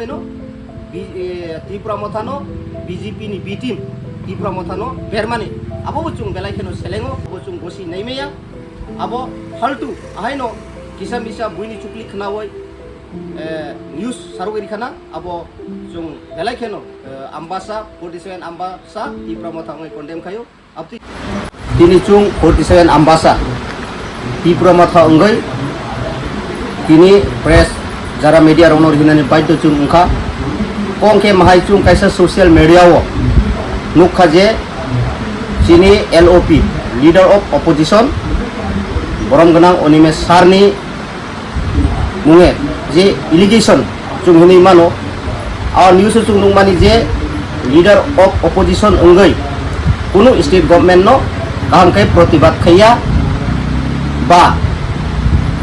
no Tripura Mothano BJP ni B team Tripura Mothano Bermani abo chung belai keno selengo abo chung gosi naimeya abo haltu ahaino kisam bisa buini chukli khnawoi news sarugeri khana abo chung belai keno ambasa 47 ambasa Tripura Mothano condemn kayo abti tini chung 47 ambasa Tripura Mothano ngai tini press jara media ronor hinani paito chung ungkha kongke mahai chung kaisa social media wo nukha je sini LOP leader of opposition borom ganang Onimes Sarni munge je allegation chung hini mano our news chung nung mani je leader of opposition ungai kuno state government no kaham kai protibat khaya ba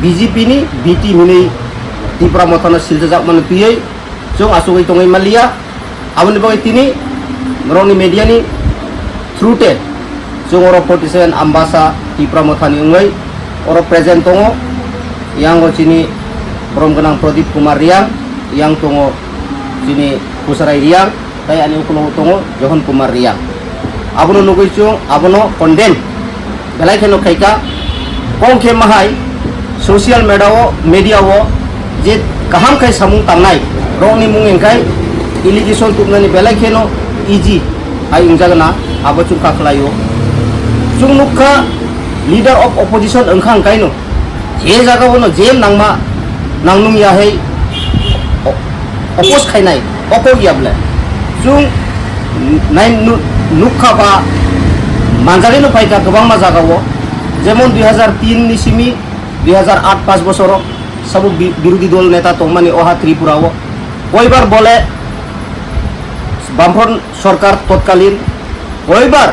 BJP ni BT muni Tripura Mothano siljak man piyai chung asugai tongai malia abon bagai tini meroni media ni through te chung oro 47 ambasa Tripura Mothani ungai oro present tongo yang go sini borom ganang Pradip Kumar Riang yang tongo sini Pusarai Riang tai ani ukulo tongo Johan Kumar Riang abono nugui chung abono condemn belai kheno khaika kongke mahai social media wo je kaham kai samung tangnai rongni mungeng kai allegation tumnani belai kheno easy ai ingjagna abo chung kakhlayo chung nukha leader of opposition engkhang kaino je jaga bono je nangma nangnung ya hei oppose khainai oko giable chung nain nukha ba manjari no paika gobang ma jaga wo jemon 2003 ni simi 2008 5 বছর সব বিরোধী দল নেতা তংমানি অহা ত্রিপুরা ও কয়বার বলে বামফ্রন্ট সরকার তৎকালীন কয়বার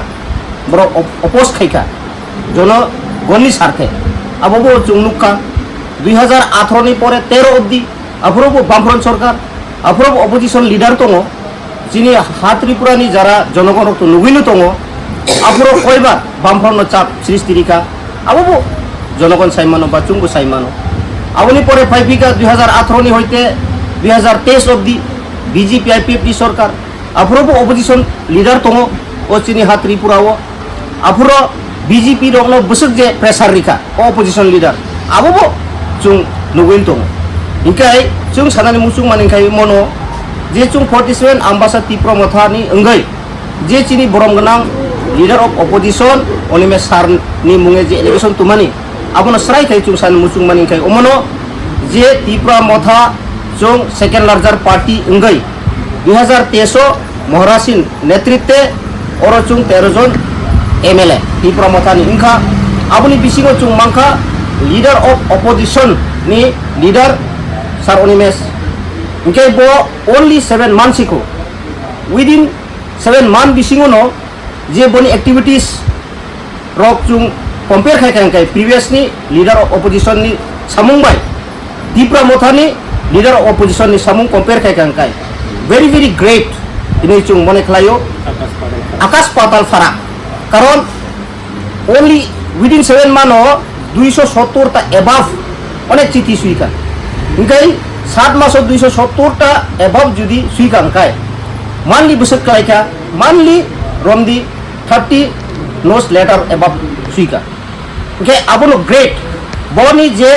বড় অপোজ খাইকা জনগণনি স্বার্থে আবো চুংনুকা 2018 নি পরে 13 অবধি আফরব বামফ্রন্ট সরকার আফরব অপোজিশন লিডার তং যিনি হা ত্রিপুরানি যারা জনগণ তো নুগিনু তং আফরব কয়বার বামফ্রন্ট চাপ সৃষ্টিরিকা আবো জনগণ সাইমানো বা চুংবু সাইমানো আবনি পরে ফাইফিকা 2018 নি হইতে 2023 অবধি বিজেপি আইপিএফটি সরকার আফরব অপোজিশন লিডার তং ও চিনি হা ত্রিপুরা ও আফুর বিজেপি রংনো বসক যে প্রেসার রিখা অপোজিশন লিডার আবো চুং নুগুইন তং ইনকাই চুং সানানি মুসুং মানিখাই মনো যে চুং 47 আম্বাসা Tripura Mothani engai যে চিনি বরম গনাং leader of opposition Onimes Sarni munge je allegation tumani abono srai kai chung san musung maning kai omono je Tripura Motha chung second larger party engai 2023 Mohrasin netritwe oro chung 13 jon MLA Tripura Mothani ingkha aboni bisingo chung mangkha leader of opposition ni leader Sar Onimes ingkai bo only 7 months ago within 7 months bisingo no je boni activities rok chung compare khai kai previously leader of opposition ni samung bai Tripura Mothani leader of opposition ni samung compare khai kai very great ini chung mone khlayo akas patal farak karon only within 7 months 270 ta above onek chiti suika ingkai 7 মাস 270 টা above judi suika kai manli busuk kaika manli romdi 30 nose letter above suika okay abono great boni je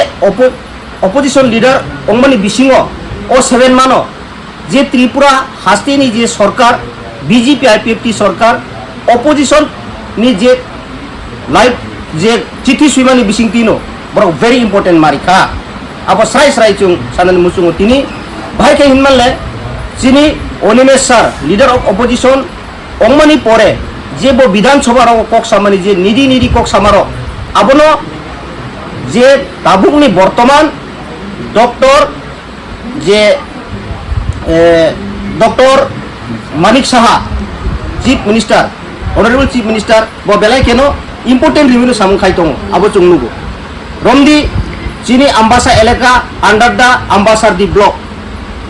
opposition leader ongmani bisingo o 7 mano je Tripura hastini je sarkar BJP IPFT sarkar opposition ni je live je chithi suimani bising tino bro very important marika abo srai chung sanan musung tini bhai ke hinmalle chini Onimes Sar leader of opposition ongmani pore je bo বিধান সভার cock সামানি যে নিদি কক সামারো abono je tabukni বর্তমান doctor যে doctor Manik Saha chief minister honourable chief minister bo belai keno important review samung khai tong abo chungnugo romdi chini ambasa elaka under the ambasar di block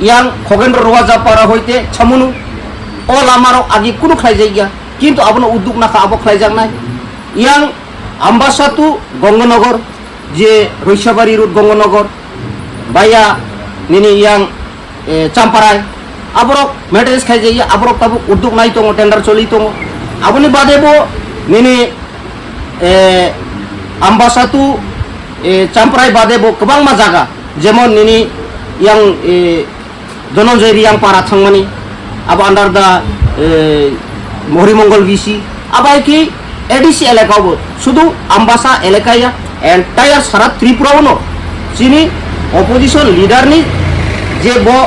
yang Khoghendra Rowaja para hoite chamunu o lamaro agi kuno khai jaiga কিন্তু abono uddug na abo khlaijak nai yang ambasa tu Gonganagar je Roishabari road Gonganagar baya nini yang চাম্পারায় আবরক materials খাই যাই আবরক তাবুক উদ্যোগ নাই দङ tender চলি দङ aboni badebo nini ambasatu camprai badebo kebangma jaga jemon nini yang Dononjoy Riang para thangmani abo under the Mohri Mongol visi abai ki ADC এলাকা bo শুধু ambasa এলাকা ya entire সারা Tripura ono sini opposition leader ni je bo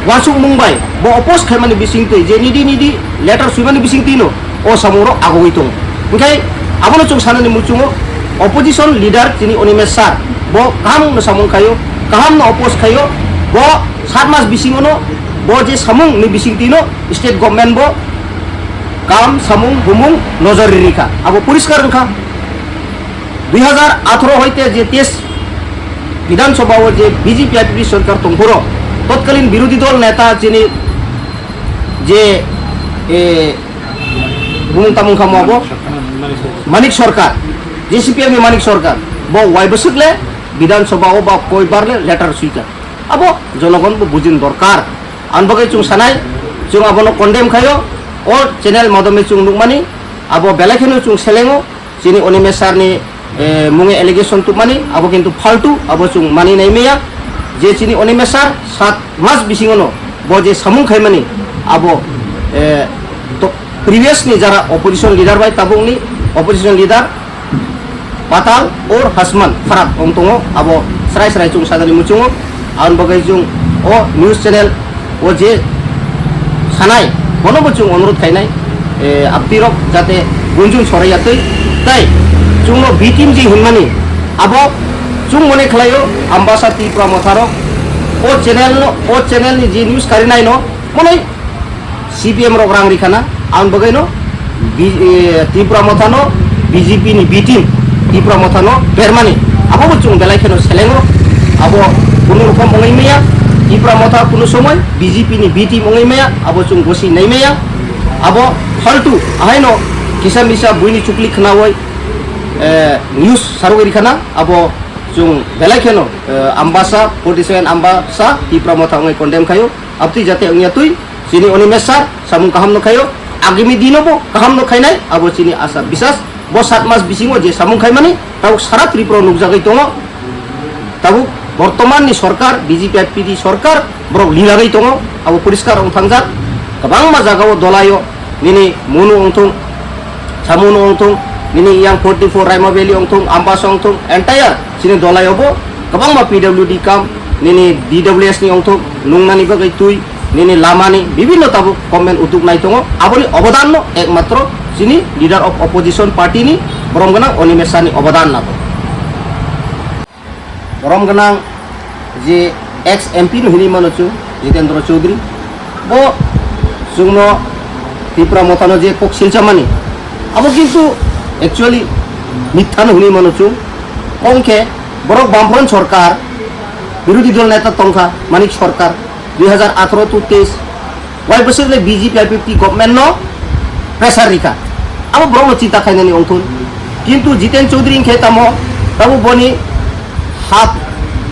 wasuk mumbai bo oppose khaimani bising tui je nidi letter suimani bising tino o samuro agoi tong okay abono chung sanani muchungo opposition leader tini Onimesar bo kaham no samung kayo kaham no oppose kayo bo 7 mas bising ono bo je samung ni bising tino state government bo কাম সামুং হুমুং নজর রেখা আবো পরিষ্কার রেখা 2018 হইতে যে 23 বিধানসভাও যে BJP IP সরকার তংপুর তৎকালীন বিরোধী দল নেতা যিনি যে বুমুং তামুং খামাবো মানিক সরকার জেসিপিএম মানিক সরকার ব ওয়াই বসুকলে বিধানসভাও বা কয়বারলে লেটার সুইকা আবো জনগণ বুঝিন দরকার আনবগে চুং সানাই চুং আবনো কন্ডেম খায়ো o channel madome chung nukmani abo belakheno chung selengo sini Onimesar ni munge allegation tukmani abo kintu faltu abo chung mani nai meya je sini Onimesar 7 mas bisingono bo je samung khaimani abo to previous ni jara opposition leader bai tabung ni opposition leader Patal or Hasman Farak ongtongo abo serai chung sadari muchungo aun bagai chung o news channel o je sanai বনবচুং অনুরোধ খাইনাই আপতিরক যাতে গুঞ্জুং সরাইয়াতৈ তাই চুংনো B team যে হিনমানি আবো চুং মনে খালাইও আম্বাসা ত্রিপুরা মথারক ও চ্যানেল ni যে নিউজ কারিনাই no মনে সিপিএম রক রাং রিখানা আন বগাই no ত্রিপুরা মথানো BJP ni B team Tripura মথানো বেরমানি আবো চুং বেলাইখেনো সেলেঙ্গো আবো কোনো রকম মঙ্গই মিয়া ত্রিপুরা মথা কোনো সময় বিজেপি ni বিটি মঙ্গই মেয়া আবো চুং বসি নাই মেয়া আবো ফালতু আহাইনো কিসা মিসা বুইনি চুকলি খানা হই নিউজ সারগরি খানা আবো চুং বেলাইখেনো আম্বাসা 47 আম্বাসা ত্রিপুরা মথা ngei কন্ডেম খায়ো আপতি যাতে অংয়া তুই sini Onimesar samung kaham no খায়ো আগামী দিনবো kaham no খাইনাই আবো sini আশা বিশ্বাস bo 7 মাস বিসিংও যে সামুং খাইমানি তাও সারা ত্রিপুরা নুকজাগৈ দङ তাবু বর্তমান ni সরকার বিজেপি আইপিডি সরকার বড় লিলাগৈ দङ আবো পরিষ্কার অং থাংজাক গোबां জায়গাও দলাयो নিনি মনু অংথং সামুন অংথং নিনি ইয়াং 44 রাইমা ভ্যালি অংথং আম্বাস অংথং এন্টায়ার সিনি দলাयोबो गोबां मा পিডব্লিউডি কাম নিনি ডিডব্লিউএস ni অংথং নুংনানি বাগৈ তুই নিনি লামানি বিভিন্ন তাবু গভর্নমেন্ট উদ্যোগ নাই দङ আবনি অবদান no একমাত্র সিনি leader of opposition party ni বরমগনা Onimesar ni অবদান নাবো বরম গনাং যে এক্স এমপি হিনি মানচু জিতেন্দ্র চৌধুরী বো সুংনো ত্রিপুরা মথানো যে কক শিলচামানি আবো কিন্তু একচুয়ালি মিথ্যানো হিনি মানচু কংকে বরক বামফ্রন্ট সরকার বিরোধী দল নেতা তংখা মানিক সরকার 2018 to 23 ওয়াই বসলে বিজেপি আইপিপি গভর্নমেন্ট নো প্রেসার রিকা আবো ব্রহ্ম চিন্তা খাইনানি অংথুন কিন্তু জিতেন চৌধুরী খেতামো তাবো বনি হাত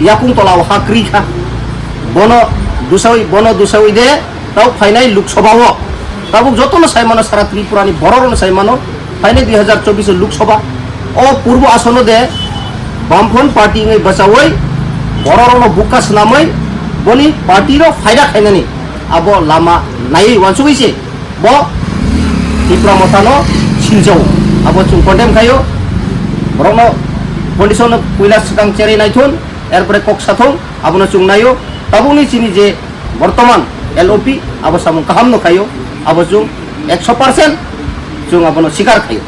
ইয়াকুং তলাও হাকরিখা বনো দুসাউই দে তাও ফাইনাই লোকসভাও তাবুক যতনো সাইমানো সারা ত্রিপুরানি বড়রনো সাইমানো ফাইনাই 2024 লোকসভা ও পূর্ব আসনো দে বামফ্রন্ট পার্টি ngei বাঁচাওই বড়রনো বুকা সনামই বনি পার্টিরো ফায়দা খাইনানি আবো লামা নাই ওয়ানসুগইছে ব ত্রিপুরা মথানো সিলজাও আবো চুং কন্ডেম খাইও বরনো কন্ডিশন পয়লা সিকাং চেরি নাইথুন এরপরে কক সাথং আবনো চুং নাইও তাবুনি চিনি যে বর্তমান এলওপি আবো সামু কাহাম ন খাইও আবো চুং 100% চুং আবনো শিকার খাইও